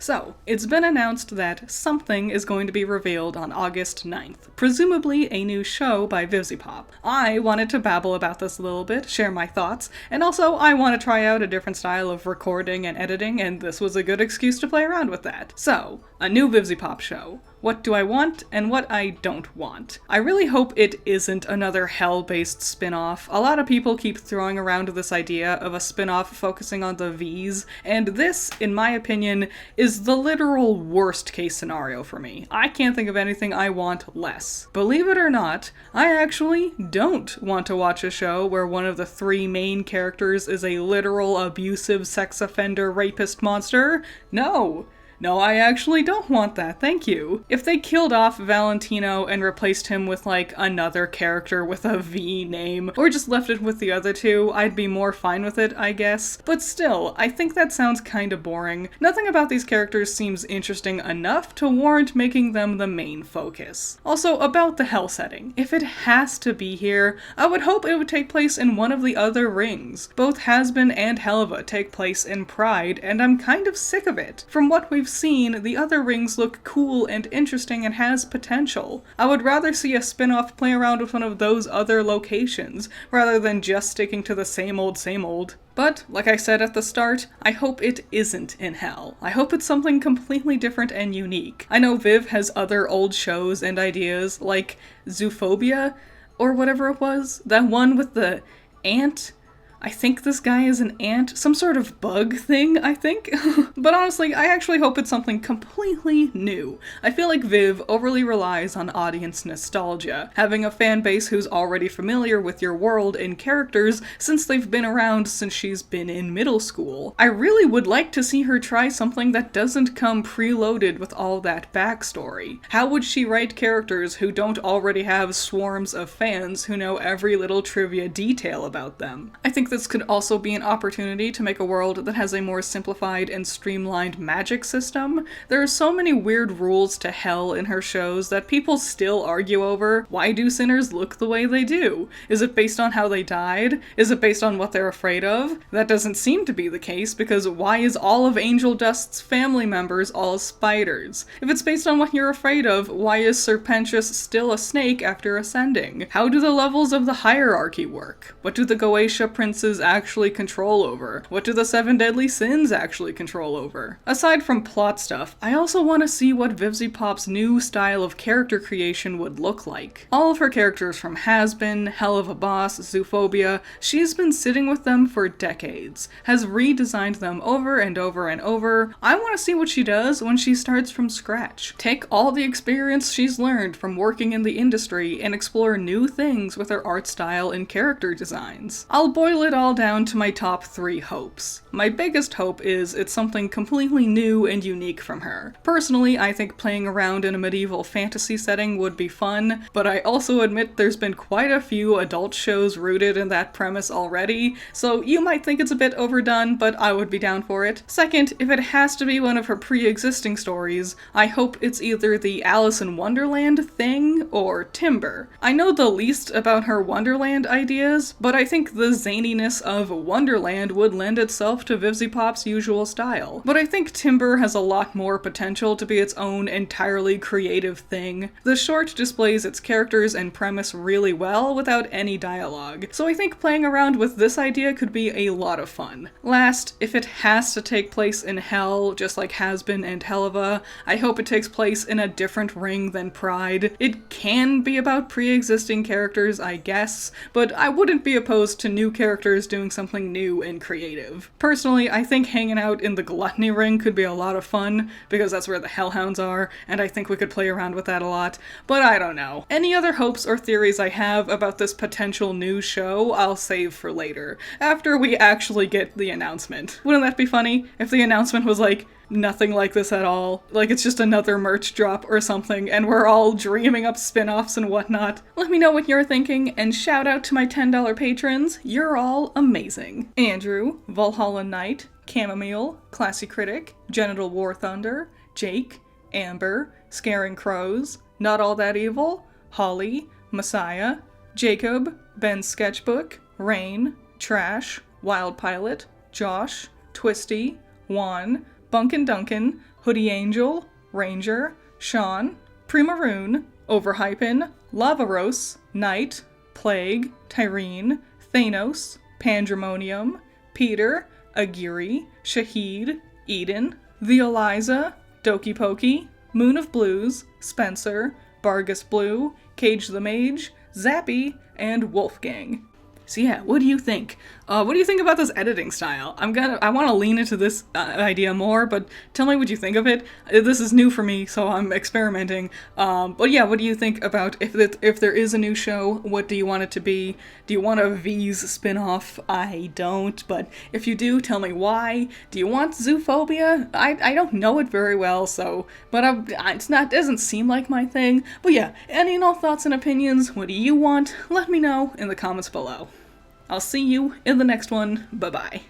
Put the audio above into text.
So, it's been announced that something is going to be revealed on August 9th, presumably a new show by Vivziepop. I wanted to babble about this a little bit, share my thoughts, and also I want to try out a different style of recording and editing, and this was a good excuse to play around with that. So, a new Vivziepop show. What do I want and what I don't want? I really hope it isn't another Hell-based spin-off. A lot of people keep throwing around this idea of a spin-off focusing on the V's, and this, in my opinion, is the literal worst case scenario for me. I can't think of anything I want less. Believe it or not, I actually don't want to watch a show where one of the three main characters is a literal abusive sex offender rapist monster. No, I actually don't want that, thank you. If they killed off Valentino and replaced him with, like, another character with a V name, or just left it with the other two, I'd be more fine with it, I guess. But still, I think that sounds kinda boring. Nothing about these characters seems interesting enough to warrant making them the main focus. Also, about the Hell setting. If it has to be here, I would hope it would take place in one of the other rings. Both Has-Been and Helva take place in Pride, and I'm kind of sick of it. From what we've seen, the other rings look cool and interesting and has potential. I would rather see a spin-off play around with one of those other locations, rather than just sticking to the same old. But, like I said at the start, I hope it isn't in Hell. I hope it's something completely different and unique. I know Viv has other old shows and ideas, like Zoophobia, or whatever it was. That one with the ant? I think this guy is an ant, some sort of bug thing, I think. But honestly, I actually hope it's something completely new. I feel like Viv overly relies on audience nostalgia, having a fan base who's already familiar with your world and characters since they've been around since she's been in middle school. I really would like to see her try something that doesn't come preloaded with all that backstory. How would she write characters who don't already have swarms of fans who know every little trivia detail about them? I think this could also be an opportunity to make a world that has a more simplified and streamlined magic system. There are so many weird rules to Hell in her shows that people still argue over. Why do sinners look the way they do? Is it based on how they died? Is it based on what they're afraid of? That doesn't seem to be the case, because why is all of Angel Dust's family members all spiders? If it's based on what you're afraid of, why is Serpentius still a snake after ascending? How do the levels of the hierarchy work? What do the Goetia princes actually control over? What do the 7 deadly sins actually control over? Aside from plot stuff, I also want to see what Vivziepop's new style of character creation would look like. All of her characters from Has-Been, Hell of a Boss, Zoophobia, she's been sitting with them for decades, has redesigned them over and over and over. I want to see what she does when she starts from scratch. Take all the experience she's learned from working in the industry and explore new things with her art style and character designs. I'll boil it all down to my top 3 hopes. My biggest hope is it's something completely new and unique from her. Personally, I think playing around in a medieval fantasy setting would be fun, but I also admit there's been quite a few adult shows rooted in that premise already, so you might think it's a bit overdone, but I would be down for it. Second, if it has to be one of her pre-existing stories, I hope it's either the Alice in Wonderland thing or Timber. I know the least about her Wonderland ideas, but I think the zaniness of Wonderland would lend itself to Vivziepop's usual style. But I think Timber has a lot more potential to be its own entirely creative thing. The short displays its characters and premise really well without any dialogue, so I think playing around with this idea could be a lot of fun. Last, if it has to take place in Hell, just like Has-Been and Helva, I hope it takes place in a different ring than Pride. It can be about pre-existing characters, I guess, but I wouldn't be opposed to new characters doing something new and creative. Personally, I think hanging out in the Gluttony ring could be a lot of fun, because that's where the Hellhounds are, and I think we could play around with that a lot, but I don't know. Any other hopes or theories I have about this potential new show, I'll save for later, after we actually get the announcement. Wouldn't that be funny if the announcement was like, nothing like this at all. Like it's just another merch drop or something, and we're all dreaming up spin-offs and whatnot. Let me know what you're thinking, and shout out to my $10 patrons. You're all amazing. Andrew, Valhalla Knight, Chamomile, Classy Critic, Genital War Thunder, Jake, Amber, Scaring Crows, Not All That Evil, Holly, Messiah, Jacob, Ben's Sketchbook, Rain, Trash, Wild Pilot, Josh, Twisty, Juan, Bunkin Duncan, Hoodie Angel, Ranger, Sean, Primaroon, Overhypen, Lavaros, Knight, Plague, Tyrene, Thanos, Pandemonium, Peter, Agiri, Shahid, Eden, The Eliza, Doki Poki, Moon of Blues, Spencer, Bargus Blue, Cage the Mage, Zappy, and Wolfgang. So yeah, what do you think? What do you think about this editing style? I want to lean into this idea more, but tell me what you think of it. This is new for me, so I'm experimenting. But yeah, what do you think about if there is a new show? What do you want it to be? Do you want a V's spin-off? I don't, but if you do, tell me why. Do you want Zoophobia? I don't know it very well, so, but it doesn't seem like my thing. But yeah, any and all thoughts and opinions, what do you want? Let me know in the comments below. I'll see you in the next one. Bye-bye.